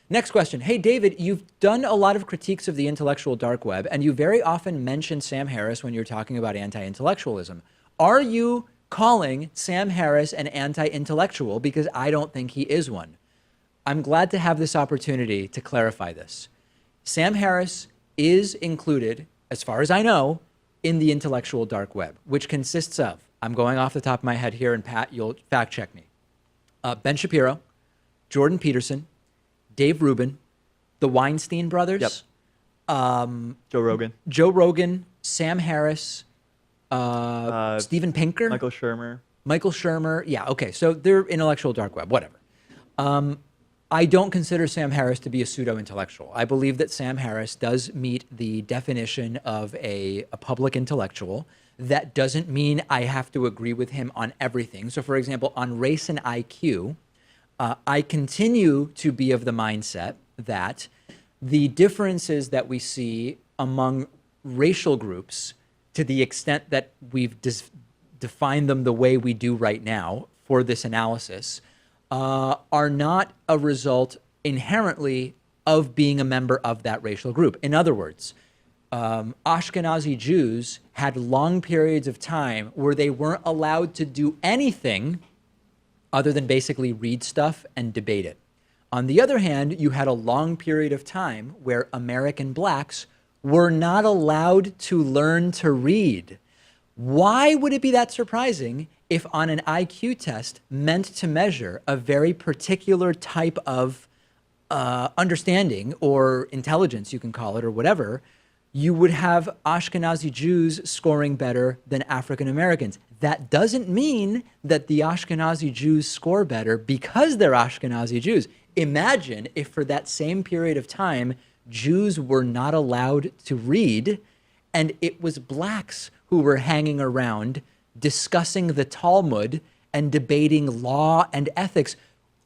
Next question. Hey, David, you've done a lot of critiques of the intellectual dark web, and you very often mention Sam Harris when you're talking about anti-intellectualism. Are you calling Sam Harris an anti-intellectual? Because I don't think he is one. I'm glad to have this opportunity to clarify this. Sam Harris is included, as far as I know, in the intellectual dark web, which consists of, I'm going off the top of my head here, and Pat, you'll fact check me. Ben Shapiro, Jordan Peterson, Dave Rubin, the Weinstein brothers, Joe Rogan, Sam Harris, Steven Pinker, Michael Shermer. Yeah, okay, so they're intellectual dark web, whatever. I don't consider Sam Harris to be a pseudo-intellectual. I believe that Sam Harris does meet the definition of a public intellectual. That doesn't mean I have to agree with him on everything. So, for example, on race and IQ, I continue to be of the mindset that the differences that we see among racial groups, to the extent that we've defined them the way we do right now for this analysis, are not a result inherently of being a member of that racial group. In other words, Ashkenazi Jews had long periods of time where they weren't allowed to do anything other than basically read stuff and debate it. On the other hand, you had a long period of time where American blacks were not allowed to learn to read. Why would it be that surprising if on an IQ test meant to measure a very particular type of understanding or intelligence, you can call it, or whatever, you would have Ashkenazi Jews scoring better than African Americans? That doesn't mean that the Ashkenazi Jews score better because they're Ashkenazi Jews. Imagine if for that same period of time, Jews were not allowed to read, and it was blacks who were hanging around discussing the Talmud and debating law and ethics.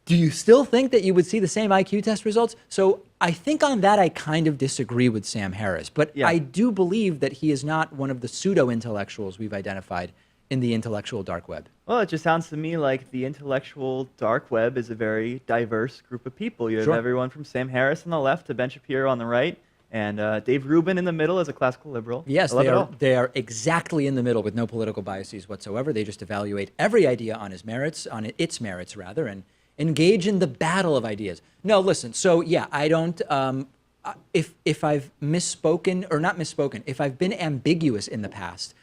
Do you still think that you would see the same IQ test results? So I think on that, I kind of disagree with Sam Harris, but yeah. I do believe that he is not one of the pseudo-intellectuals we've identified in the intellectual dark web. Well, it just sounds to me like the intellectual dark web is a very diverse group of people. You have everyone from Sam Harris on the left to Ben Shapiro on the right, and Dave Rubin in the middle as a classical liberal. Yes, they are exactly in the middle with no political biases whatsoever. They just evaluate every idea on its merits, and engage in the battle of ideas. No, listen, so yeah, I don't, if I've misspoken, or not misspoken, if I've been ambiguous in the past,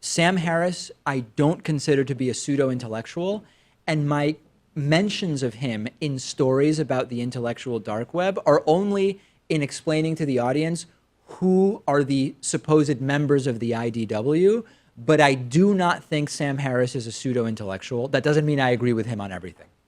Sam Harris, I don't consider to be a pseudo-intellectual, and my mentions of him in stories about the intellectual dark web are only in explaining to the audience who are the supposed members of the IDW, but I do not think Sam Harris is a pseudo-intellectual. That doesn't mean I agree with him on everything.